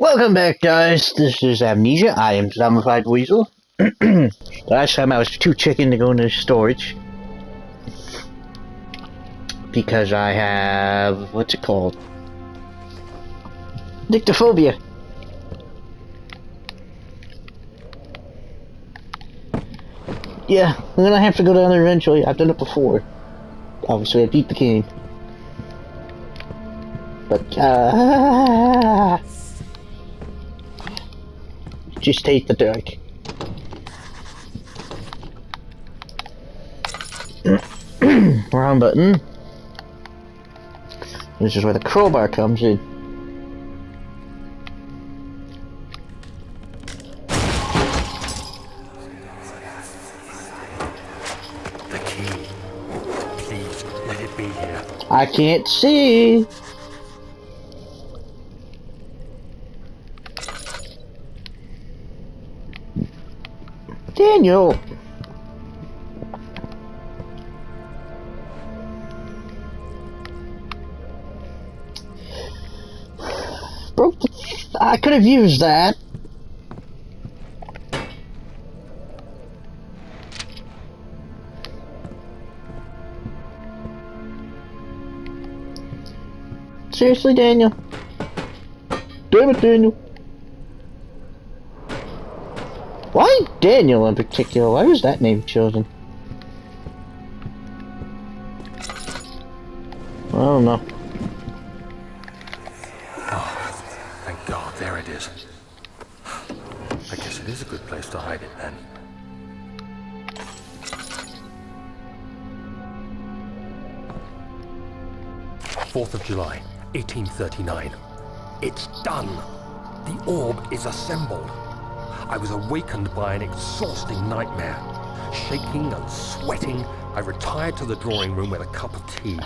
Welcome back, guys. This is Amnesia. I am Zombified Weasel. Last time I was too chicken to go into storage. Because I have... what's it called? Nyctophobia. Yeah, I'm gonna have to go down there eventually. I've done it before. Obviously, I beat the game. But, just hate the dark. Wrong button. This is where the crowbar comes in. The key. Please, let it be here. I can't see. Daniel. Broke the... I could have used that. Seriously, Daniel? Damn it, Daniel. Why Daniel in particular? Why was that name chosen? I don't know. Oh, thank God, there it is. I guess it is a good place to hide it then. 4th of July, 1839. It's done! The orb is assembled. I was awakened by an exhausting nightmare. Shaking and sweating, I retired to the drawing room with a cup of tea.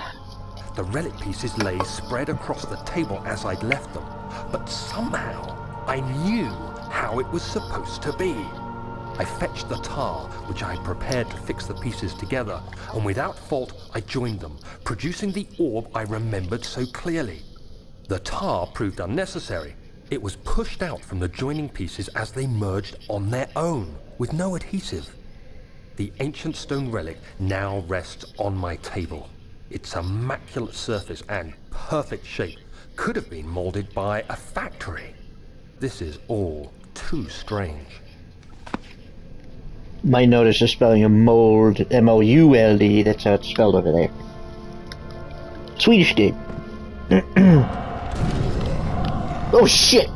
The relic pieces lay spread across the table as I'd left them, but somehow I knew how it was supposed to be. I fetched the tar, which I had prepared to fix the pieces together, and without fault I joined them, producing the orb I remembered so clearly. The tar proved unnecessary. It was pushed out from the joining pieces as they merged on their own, with no adhesive. The ancient stone relic now rests on my table. Its immaculate surface and perfect shape could have been molded by a factory. This is all too strange. Might notice the spelling of mold, M-O-U-L-D, that's how it's spelled over there. Swedish dude. Oh shit!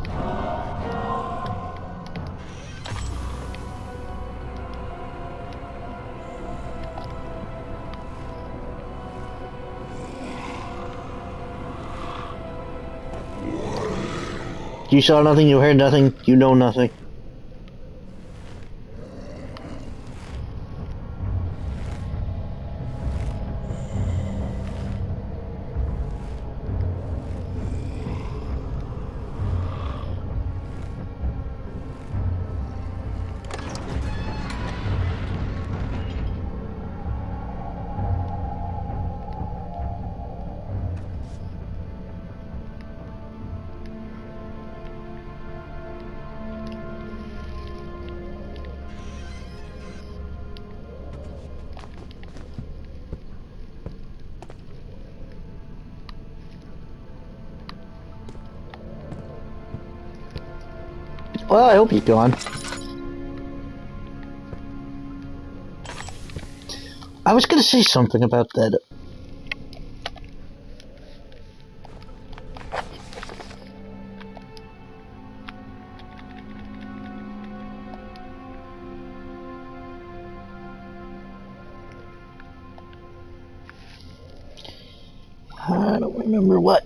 You saw nothing, you heard nothing, you know nothing. Well, I hope he's gone. I was gonna say something about that. I don't remember what.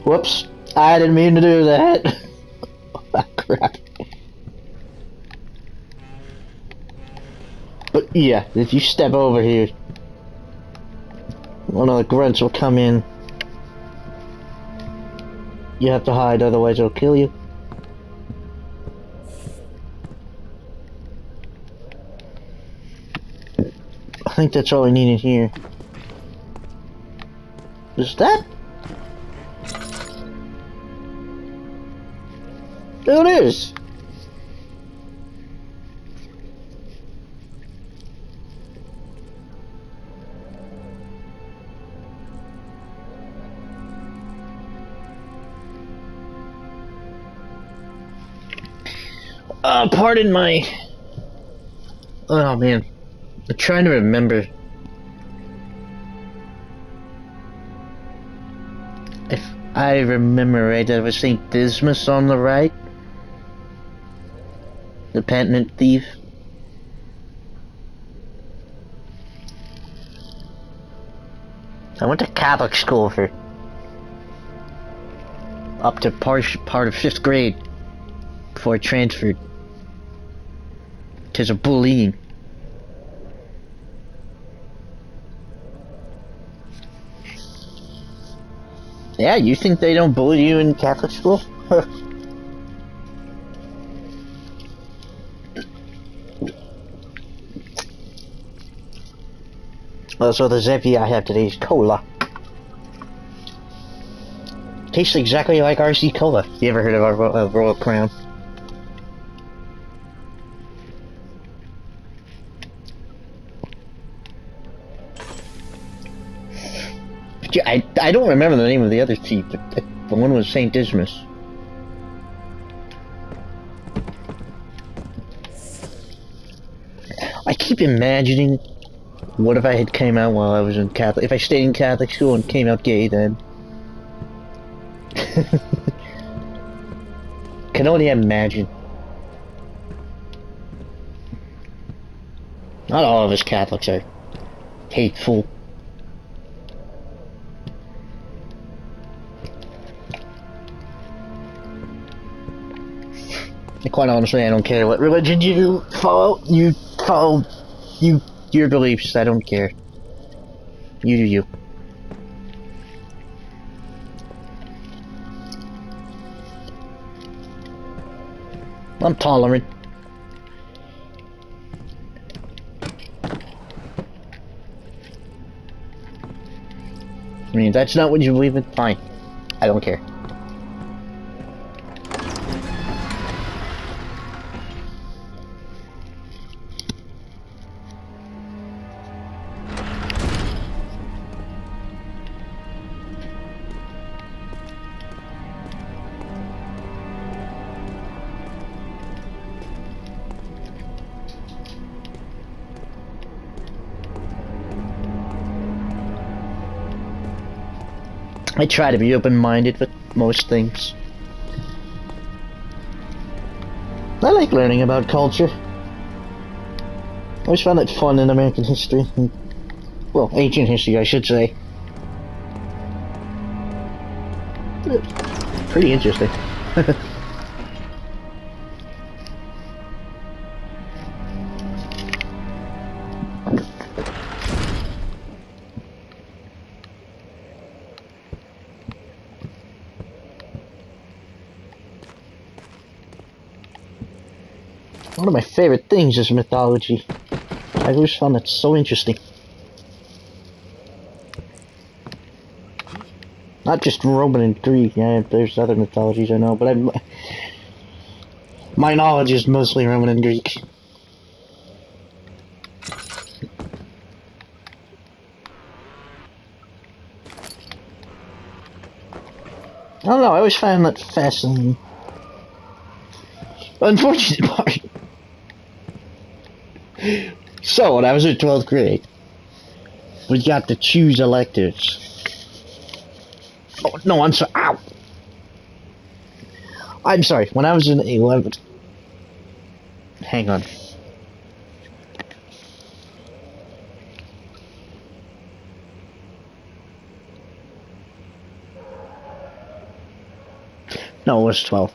Whoops, I didn't mean to do that. Oh, crap. But yeah, if you step over here, one of the grunts will come in. You have to hide, otherwise it'll kill you. I think that's all I needed here. Is that? There it is! Pardon my... Oh man. I'm trying to remember. If I remember right, that was St. Dismas on the right. The penitent thief. I went to Catholic school for up to part of 5th grade before I transferred because of bullying. Yeah, you think they don't bully you in Catholic school? So the Zeppy I have today is cola. Tastes exactly like RC Cola. You ever heard of our Royal Crown? I don't remember the name of the other tea, but the one was St. Dismas. I keep imagining, what if I had came out while I was in Catholic, if I stayed in Catholic school and came out gay then? Can only imagine. Not all of us Catholics are hateful. Quite honestly, I don't care what religion you follow. Your beliefs. I don't care. You do you. I'm tolerant. I mean, if that's not what you believe in, fine. I don't care. I try to be open-minded with most things. I like learning about culture. I always found it fun in American history. Well, ancient history, I should say. Pretty interesting. One of my favorite things is mythology. I always found it so interesting. Not just Roman and Greek, yeah, there's other mythologies I know, but my knowledge is mostly Roman and Greek. I don't know, I always found that fascinating. Unfortunate part. So, when I was in 12th grade, we got to choose electives. Oh, no, I'm sorry. Ow! I'm sorry. When I was in 11th... Hang on. No, it was 12.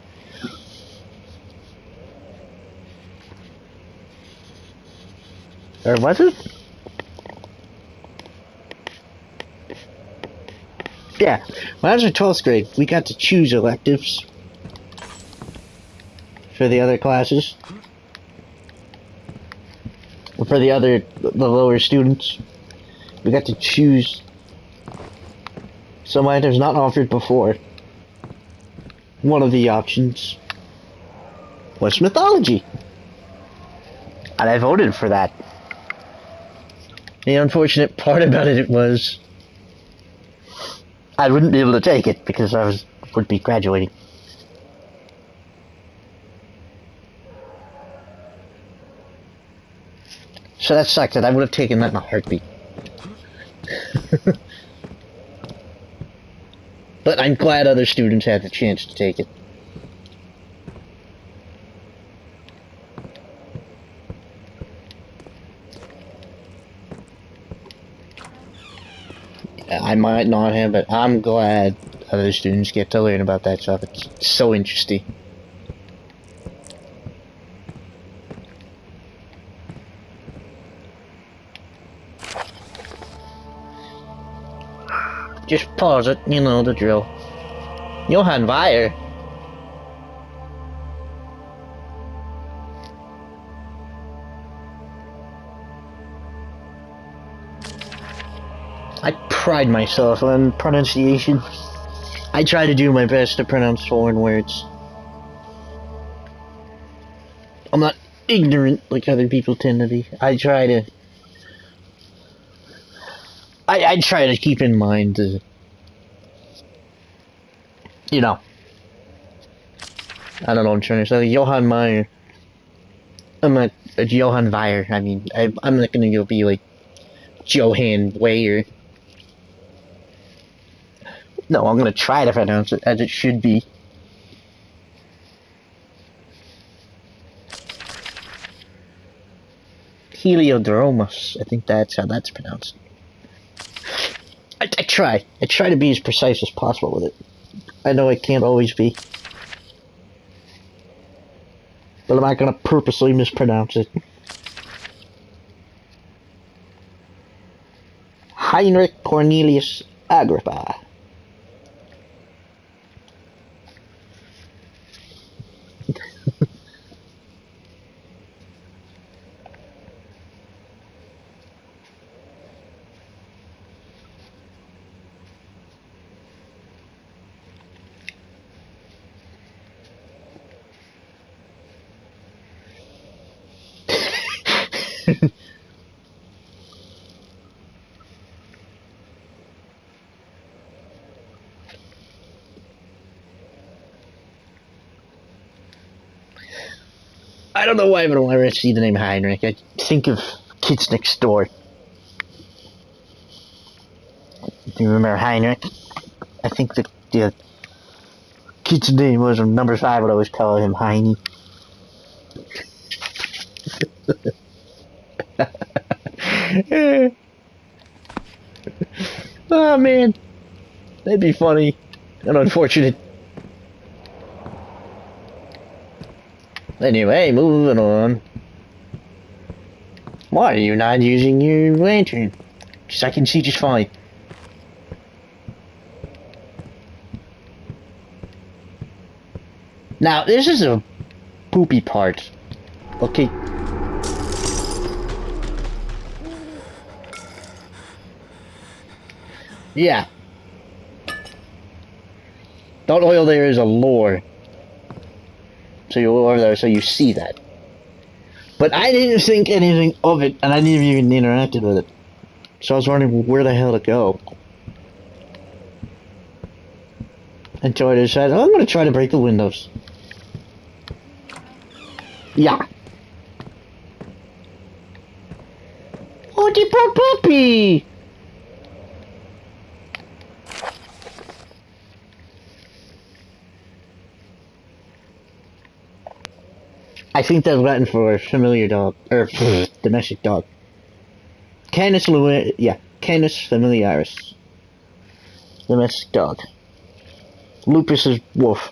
Or was it? Yeah, when I was in 12th grade, we got to choose electives for the other classes. For the lower students. We got to choose some items not offered before. One of the options was mythology. And I voted for that. The unfortunate part about it was I wouldn't be able to take it because would be graduating. So that sucked. That I would have taken that in a heartbeat. But I'm glad other students had the chance to take it. I might not have, but I'm glad other students get to learn about that stuff. It's so interesting. Just pause it, you know the drill. Johann Weyer. I pride myself on pronunciation. I try to do my best to pronounce foreign words. I'm not ignorant like other people tend to be. I try to keep in mind, you know, I don't know what I'm trying to say. Johann Meyer. I'm not Johann Weyer. I mean, I'm not gonna go be like Johann Weyer. No, I'm gonna try to pronounce it as it should be. Heliodromus. I think that's how that's pronounced. I try. I try to be as precise as possible with it. I know I can't always be. But I'm not gonna purposely mispronounce it. Heinrich Cornelius Agrippa. I don't know why, but whenever I see the name Heinrich, I think of Kids Next Door. Do you remember Heinrich? I think the kid's name was number 5, would always call him Heine. Oh man, that'd be funny and unfortunate. Anyway, moving on. Why are you not using your lantern? Because I can see just fine. Now, this is a poopy part. Okay. Yeah. That oil there is a lure. So you go over there so you see that. But I didn't think anything of it, and I didn't even interacted with it. So I was wondering where the hell to go. Until I decided, I'm going to try to break the windows. Yeah. Oh, the poor puppy! I think that's Latin for familiar dog, or domestic dog. Canis familiaris. Domestic dog. Lupus is wolf.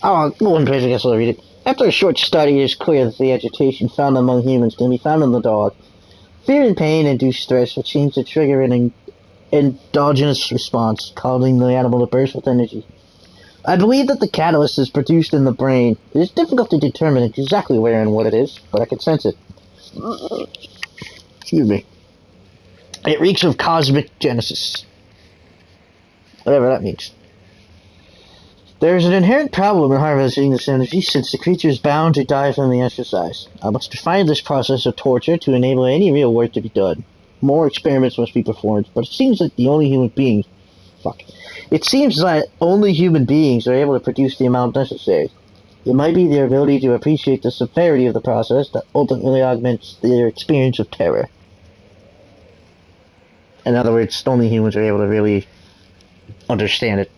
Oh, one page, I guess I'll read it. After a short study, it is clear that the agitation found among humans can be found in the dog. Fear and pain induce stress, which seems to trigger an endogenous response, causing the animal to burst with energy. I believe that the catalyst is produced in the brain. It is difficult to determine exactly where and what it is, but I can sense it. Excuse me. It reeks of cosmic genesis. Whatever that means. There is an inherent problem in harvesting this energy since the creature is bound to die from the exercise. I must define this process of torture to enable any real work to be done. More experiments must be performed, but it seems like It seems that only human beings are able to produce the amount necessary. It might be their ability to appreciate the severity of the process that ultimately augments their experience of terror. In other words, only humans are able to really understand it.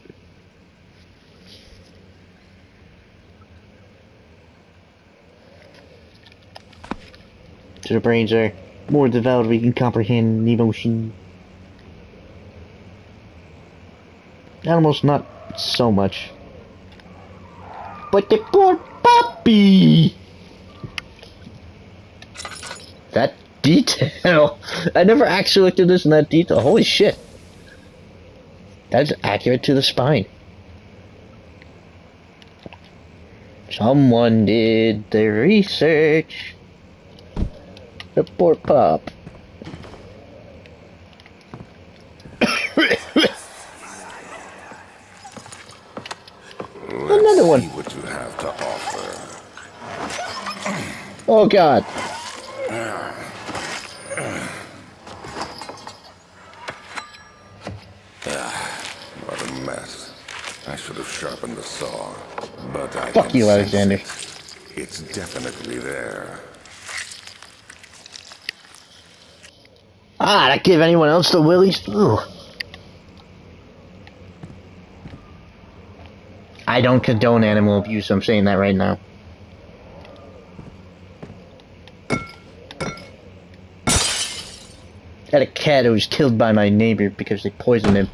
So the brains are more developed, we can comprehend emotion. Animals, not so much. But the poor puppy! That detail! I never actually looked at this in that detail. Holy shit. That's accurate to the spine. Someone did the research. The poor pup. Another one. See what you have to offer. Oh God. What a mess. I should have sharpened the saw, but I Fuck can you, sense Alexander. it. It's definitely there. Ah, that give anyone else the willies? Ooh. I don't condone animal abuse, I'm saying that right now. Had a cat who was killed by my neighbor because they poisoned him.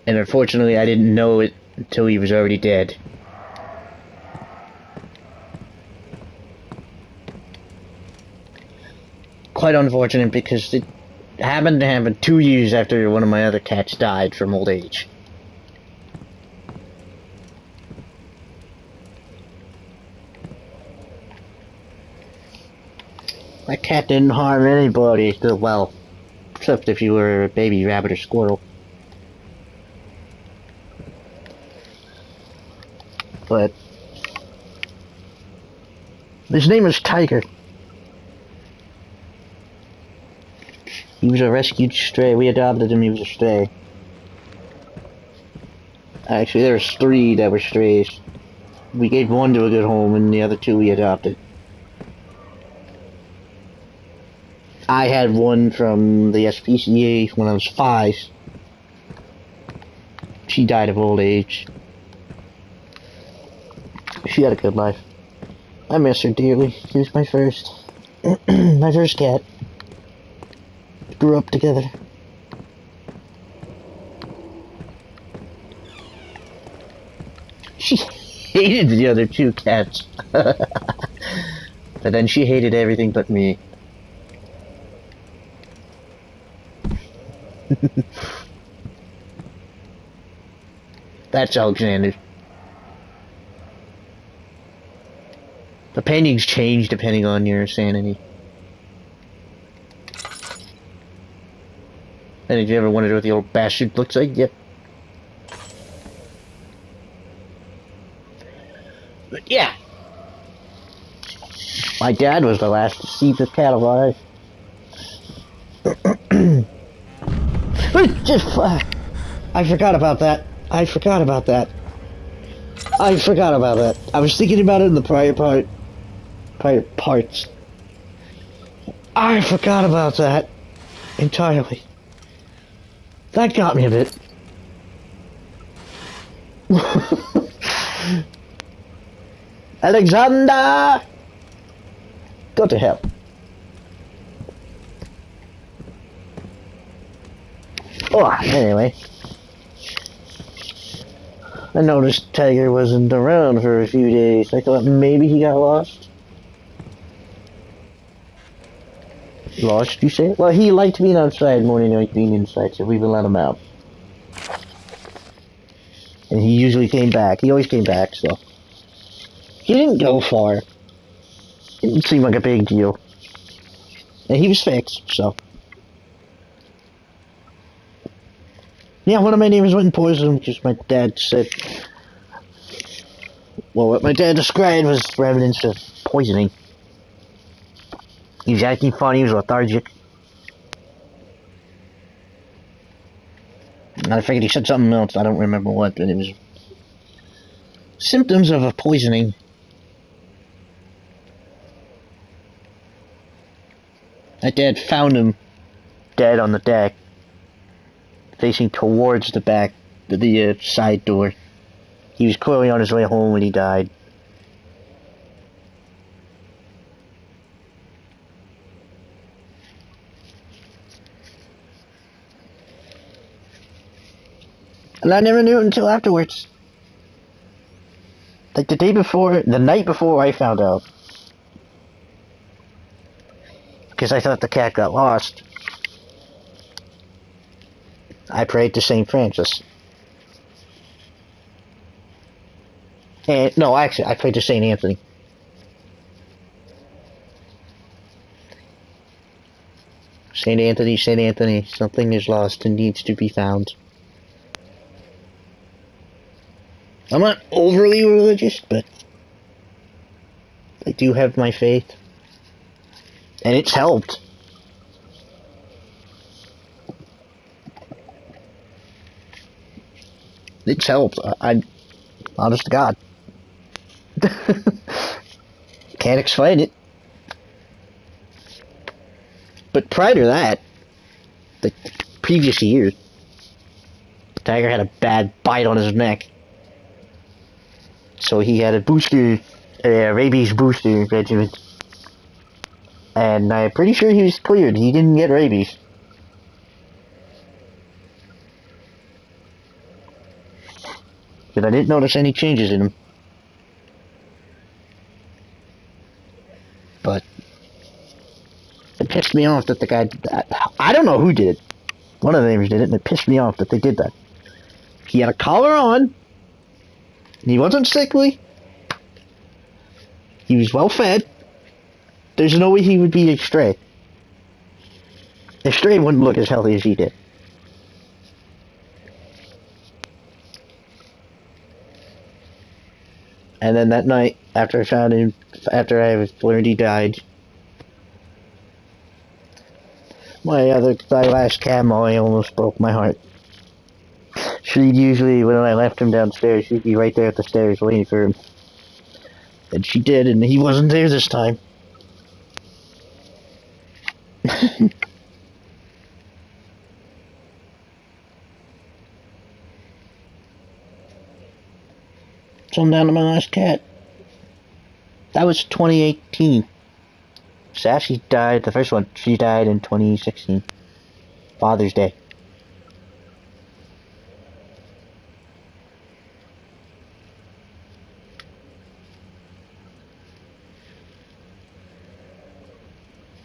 And unfortunately I didn't know it until he was already dead. Quite unfortunate because it happened to happen 2 years after one of my other cats died from old age. That cat didn't harm anybody, well, except if you were a baby rabbit or squirrel. But his name was Tiger. He was a rescued stray. We adopted him, he was a stray. Actually, there was 3 that were strays. We gave 1 to a good home, and the other 2 we adopted. I had 1 from the SPCA when I was 5. She died of old age. She had a good life. I miss her dearly. She was my first. My first cat. Grew up together. She hated the other 2 cats. But then she hated everything but me. That's Alexander. The paintings change depending on your sanity. And did you ever wonder what the old bastard looks like? Yep. But yeah. My dad was the last to see this cat alive. I forgot about that. I forgot about that. I was thinking about it in the prior parts. I forgot about that entirely. That got me a bit. Alexander! Go to hell. Oh, anyway. I noticed Tiger wasn't around for a few days. I thought maybe he got lost. Lost, you say? Well, he liked being outside more than he liked being inside, so we would let him out. And he usually came back. He always came back, so. He didn't go far. It didn't seem like a big deal. And he was fixed, so. Yeah, one of my neighbors went and poisoned him because my dad said. Well, what my dad described was evidence of poisoning. He was acting funny, he was lethargic. And I figured he said something else, I don't remember what, but it was symptoms of a poisoning. My dad found him dead on the deck, facing towards the back, the side door. He was clearly on his way home when he died. And I never knew it until afterwards. Like the night before I found out. Because I thought the cat got lost. I prayed to St. Francis. And, no, actually, I prayed to St. Anthony. St. Anthony, something is lost and needs to be found. I'm not overly religious, but I do have my faith. And it's helped. It's helped. I'm honest to God. Can't explain it. But prior to that, the previous year, the tiger had a bad bite on his neck. So he had a rabies booster regimen. And I'm pretty sure he was cleared. He didn't get rabies. But I didn't notice any changes in him. But it pissed me off that the guy... I don't know who did it. One of the neighbors did it, and it pissed me off that they did that. He had a collar on. He wasn't sickly. He was well fed. There's no way he would be a stray. A stray wouldn't look as healthy as he did. And then that night, after I found him, after I learned he died, my last cat, Molly, almost broke my heart. She'd usually, when I left him downstairs, she'd be right there at the stairs waiting for him. And she did, and he wasn't there this time. So I'm down to my last cat. That was 2018. Sassy died, the first one, she died in 2016. Father's Day.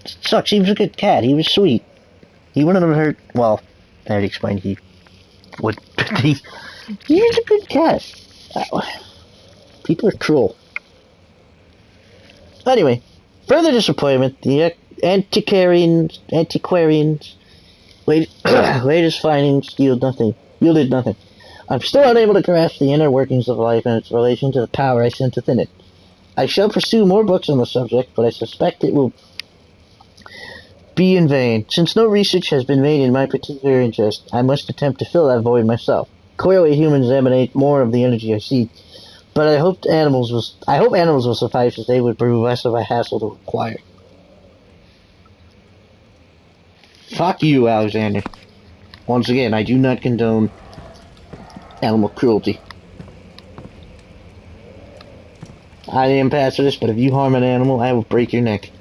It sucks, he was a good cat, he was sweet. He wouldn't have hurt, well, I already explained he would, he was a good cat. People are cruel. Anyway, further disappointment, the antiquarians' latest findings yielded nothing. I'm still unable to grasp the inner workings of life and its relation to the power I sense within it. I shall pursue more books on the subject, but I suspect it will be in vain. Since no research has been made in my particular interest, I must attempt to fill that void myself. Clearly, humans emanate more of the energy I seek, but I hope animals will suffice, as they would prove less of a hassle to acquire. Fuck you, Alexander. Once again, I do not condone animal cruelty. I am pacifist, but if you harm an animal, I will break your neck.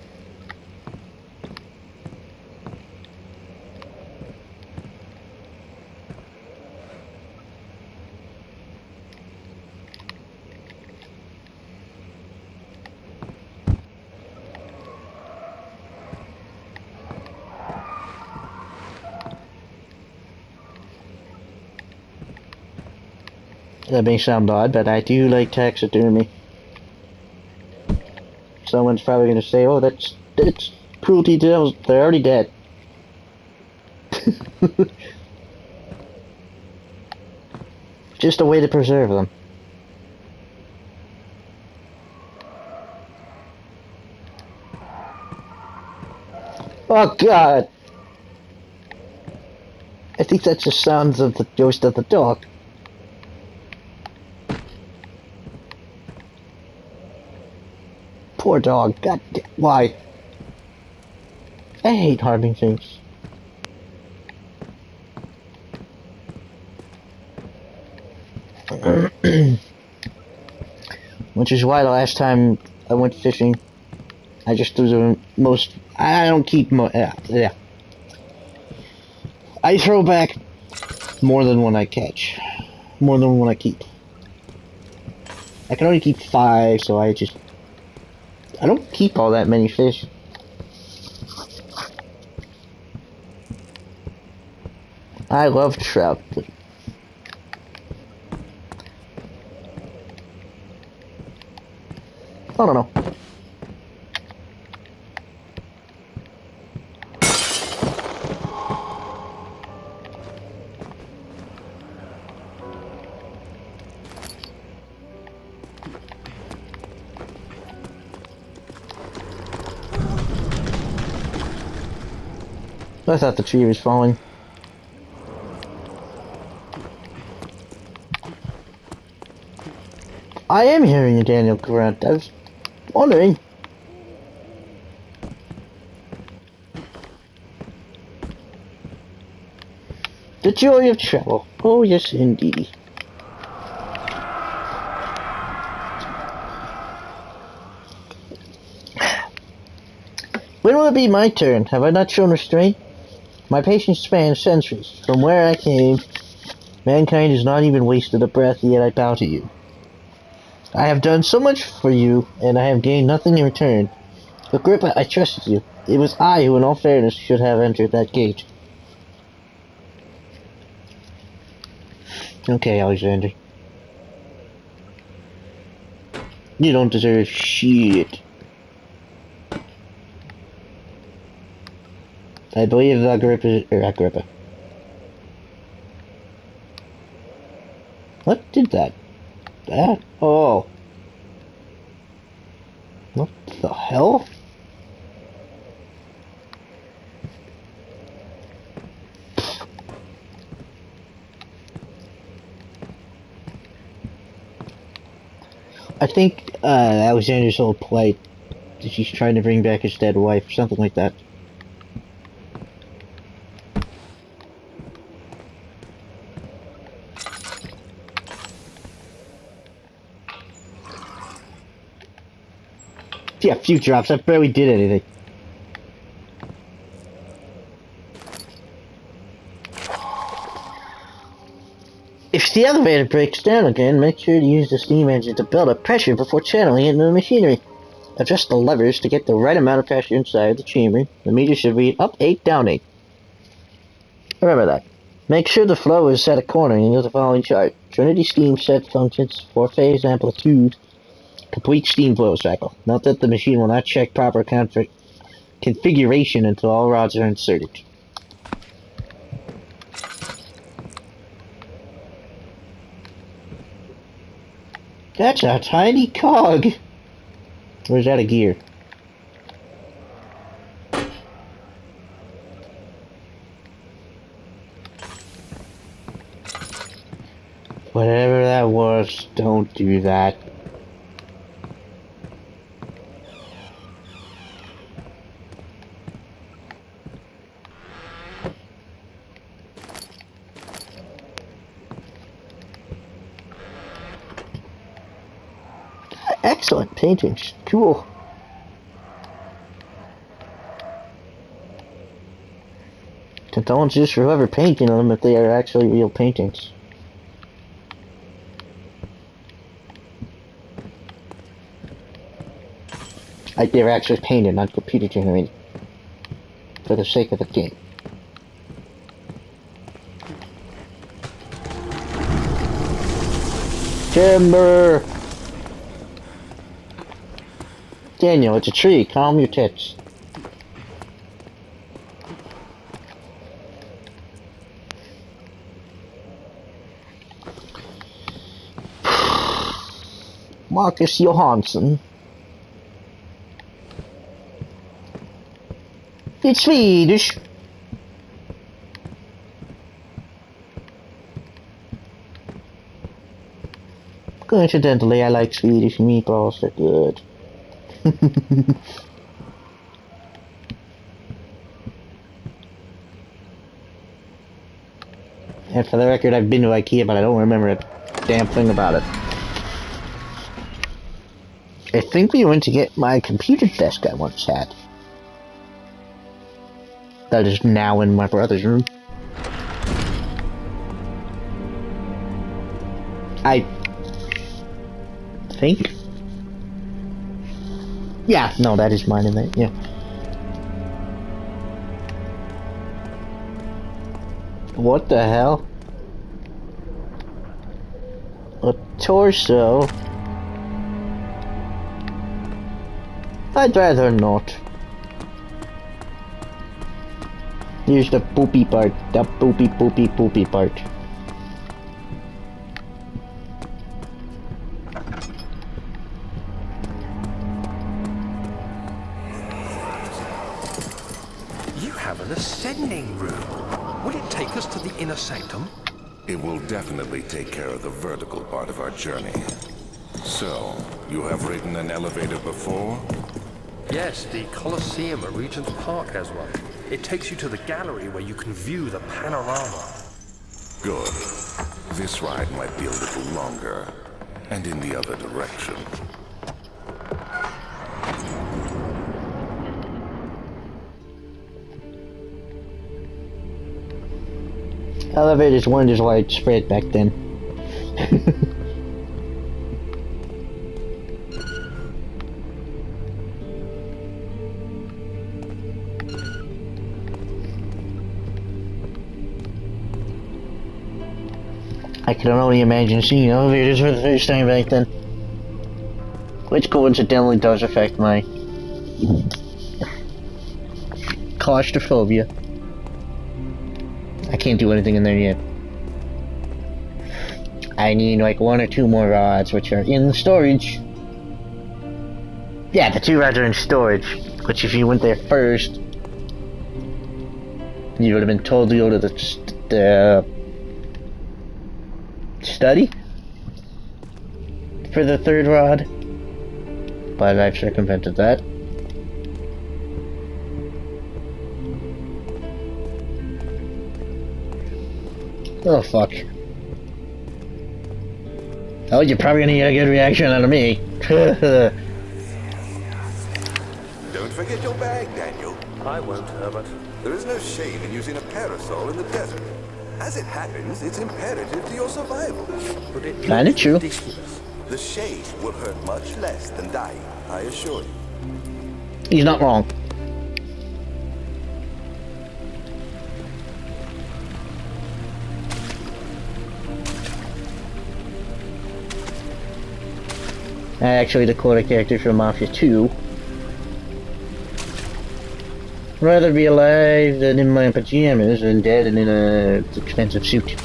That may sound odd, but I do like taxidermy. Someone's probably gonna say, "Oh, that's cruelty to animals." They're already dead. Just a way to preserve them. Oh God! I think that's the sounds of the ghost of the dog. Poor dog. God, why? I hate harming things. Which is why the last time I went fishing, I just threw the most. I don't keep yeah. I throw back more than one I catch, more than one I keep. I can only keep 5, so I don't keep all that many fish. I love trout. I don't know. I thought the tree was falling. I am hearing a Daniel grunt. I was wondering. The joy of travel. Oh, yes, indeed. When will it be my turn? Have I not shown restraint? My patience spans centuries. From where I came, mankind has not even wasted a breath, yet I bow to you. I have done so much for you, and I have gained nothing in return. Agrippa, I trusted you. It was I who, in all fairness, should have entered that gate. Okay, Alexander. You don't deserve shit. I believe Agrippa. What did that? That? Oh. What the hell? I think Alexander's whole plight is he's trying to bring back his dead wife or something like that. Yeah, few drops. I barely did anything. If the elevator breaks down again, make sure to use the steam engine to build up pressure before channeling it into the machinery. Adjust the levers to get the right amount of pressure inside the chamber. The meter should read up 8, down 8. Remember that. Make sure the flow is set according to the following chart. Trinity steam set functions, 4-phase amplitude, complete steam flow cycle. Note that the machine will not check proper configuration until all rods are inserted. That's a tiny cog! Or is that a gear? Whatever that was, don't do that. Excellent paintings. Cool. Condolences for whoever painting them if they are actually real paintings. Like they were actually painted, not computer generated. For the sake of the game. Timber! Daniel, it's a tree. Calm your tits. Marcus Johansson. It's Swedish. Coincidentally, I like Swedish meatballs. They're good. And for the record, I've been to IKEA, but I don't remember a damn thing about it. I think we went to get my computer desk I once had. That is now in my brother's room. I think. Yeah, no, that is mine in there, yeah. What the hell? A torso? I'd rather not. Here's the poopy part. The poopy part. You have an ascending room. Will it take us to the inner sanctum? It will definitely take care of the vertical part of our journey. So, you have ridden an elevator before? Yes, the Colosseum at Regent's Park has one. It takes you to the gallery where you can view the panorama. Good. This ride might be a little longer, and in the other direction. Elevators weren't as widespread back then. I can only imagine seeing elevators for the first time back then. Which coincidentally does affect my claustrophobia. I can't do anything in there yet. I need like 1 or 2 more rods, which are in storage. Yeah, the 2 rods are in storage. Which if you went there first, you would have been told to go to the study for the 3rd rod, but I've circumvented that. Oh fuck. Oh, you're probably gonna get a good reaction out of me. Don't forget your bag, Daniel. I won't, Herbert. There is no shame in using a parasol in the desert. As it happens, it's imperative to your survival. But it Kinda looks true. ridiculous. The shade will hurt much less than dying, I assure you. He's not wrong. Actually, the core character from Mafia 2. Rather be alive than in my pajamas and dead and in a expensive suit.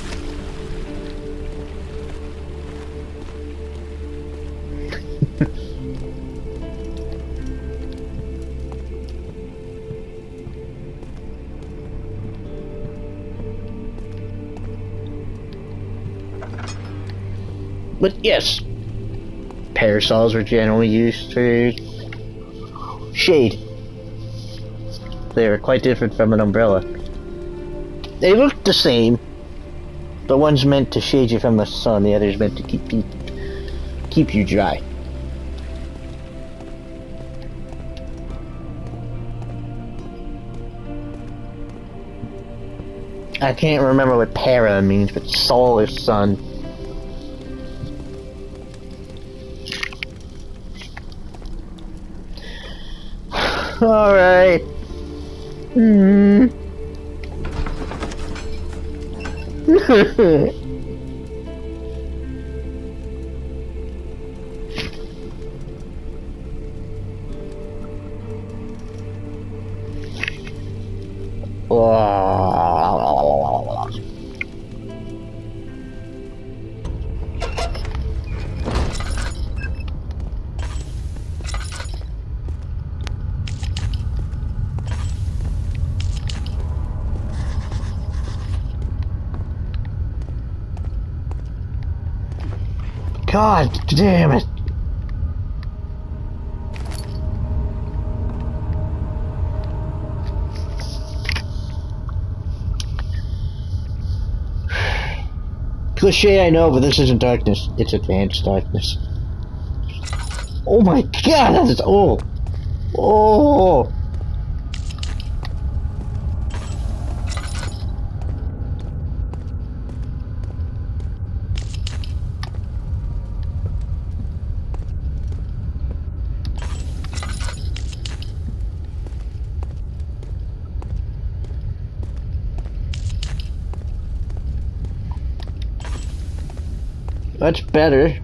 But yes, parasols were generally used for shade. They were quite different from an umbrella. They looked the same, but one's meant to shade you from the sun, the other's meant to keep you dry. I can't remember what para means, but sol is sun. Alright. God damn it. Cliche, I know, but this isn't darkness. It's advanced darkness. Oh my god, that is... Oh! Oh! That's better.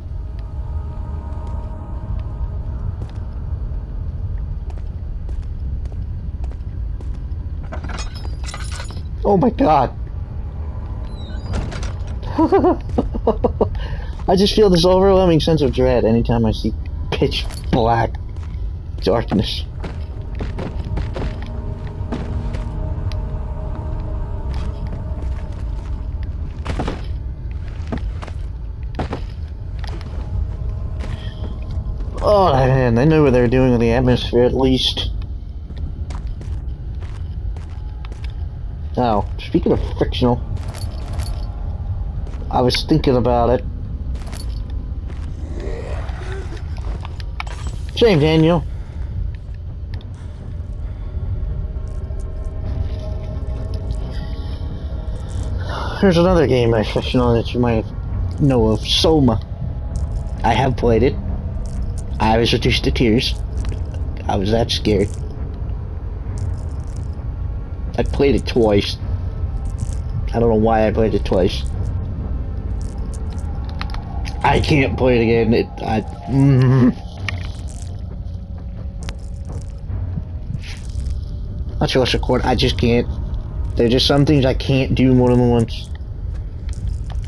Oh my god. I just feel this overwhelming sense of dread anytime I see pitch black darkness. Oh man, they knew what they were doing with the atmosphere at least. Now, speaking of frictional, I was thinking about it. Same, Daniel. Here's another game by frictional that you might know of, Soma. I have played it. I was reduced to tears. I was that scared. I played it twice. I don't know why I played it twice. I can't play it again. Not sure what's record. I just can't. There's just some things I can't do more than once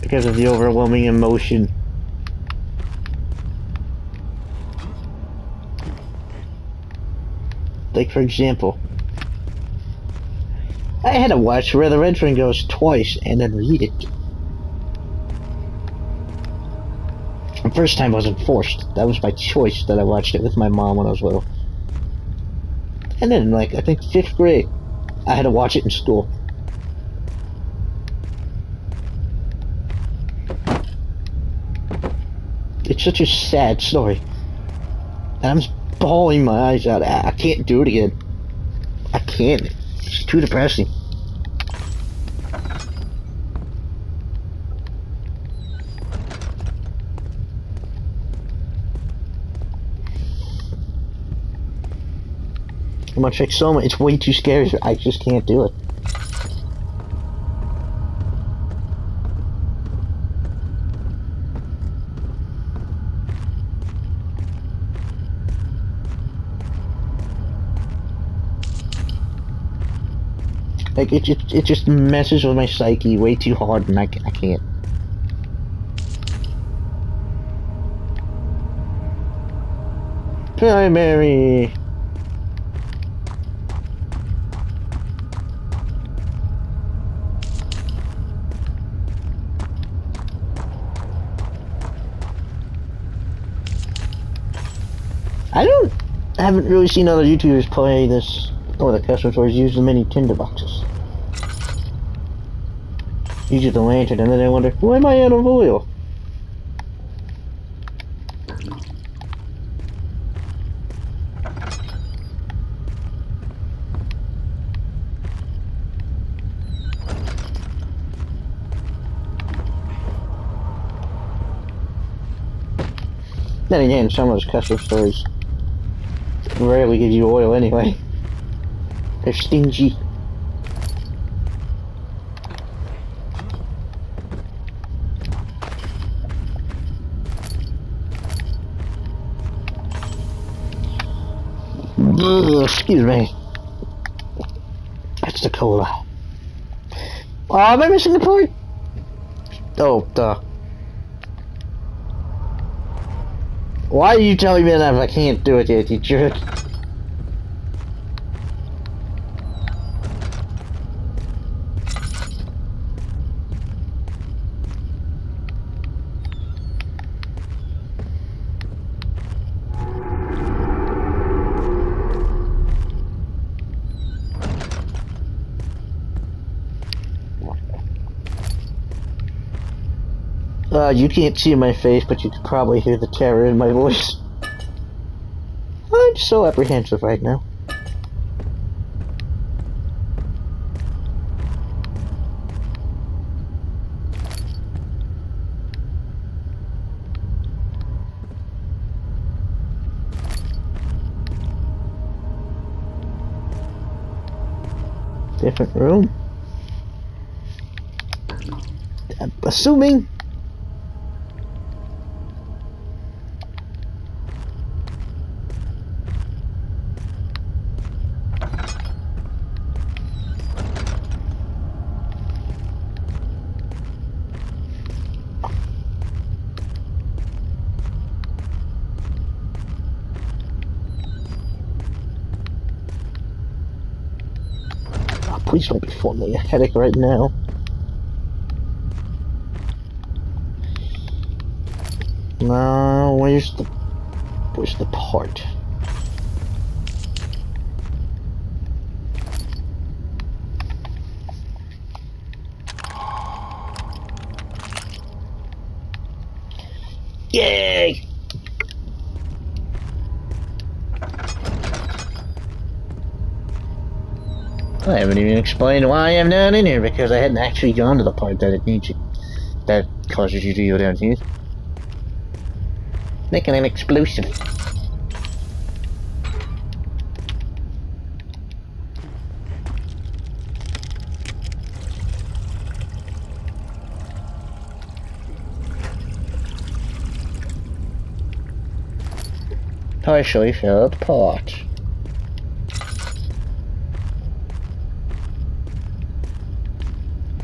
because of the overwhelming emotion. Like, for example, I had to watch Where the Red Train Goes twice and then read it. The first time wasn't forced. That was by choice that I watched it with my mom when I was little. And then, like, I think 5th grade, I had to watch it in school. It's such a sad story. And I'm just bawling my eyes out. I can't do it again. I can't. It's too depressing. I'm gonna check Soma. It's way too scary. I just can't do it. Like, it just messes with my psyche way too hard, and I can't. Primary. I haven't really seen other YouTubers play this, or the custom stores use the mini tinder boxes. Use the lantern, and then I wonder, why am I out of oil? Then again, some of those custom stores rarely give you oil anyway. They're stingy. Ugh, excuse me. That's the cola. Oh, am I missing the part? Oh, duh. Why are you telling me that if I can't do it yet, you jerk? You can't see my face, but you can probably hear the terror in my voice. I'm so apprehensive right now. Different room. I'm assuming. Please don't be forming a headache right now. No, where's the part? Yay! I haven't even explained why I'm down in here, because I hadn't actually gone to the part that it needs you, that causes you to go down here. Making an explosive. Partially filled pot.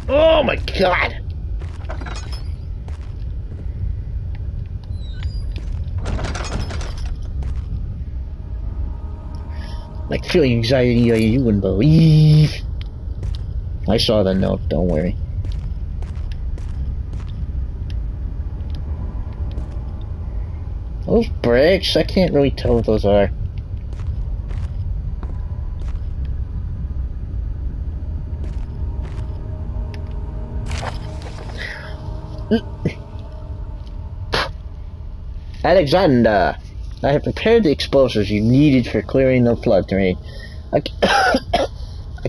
Oh my god! Like feeling anxiety you wouldn't believe. I saw the note, don't worry. Those bricks, I can't really tell what those are. Alexander, I have prepared the explosives you needed for clearing the flood drain. I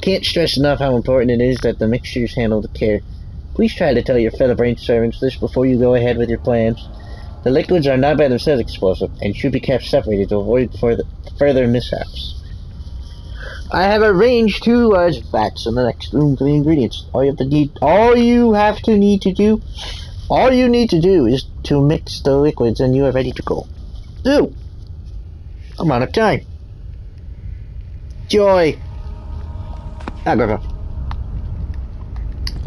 can't stress enough how important it is that the mixture is handled with care. Please try to tell your fellow brain servants this before you go ahead with your plans. The liquids are not by themselves explosive and should be kept separated to avoid further mishaps. I have arranged 2 large vats in the next room for the ingredients. All you need to do is to mix the liquids and you are ready to go. Ooh! I'm out of time. Joy! I'll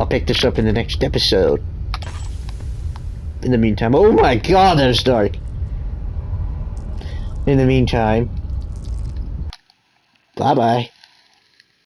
pick this up in the next episode. In the meantime, oh my god, that is dark. In the meantime, bye bye.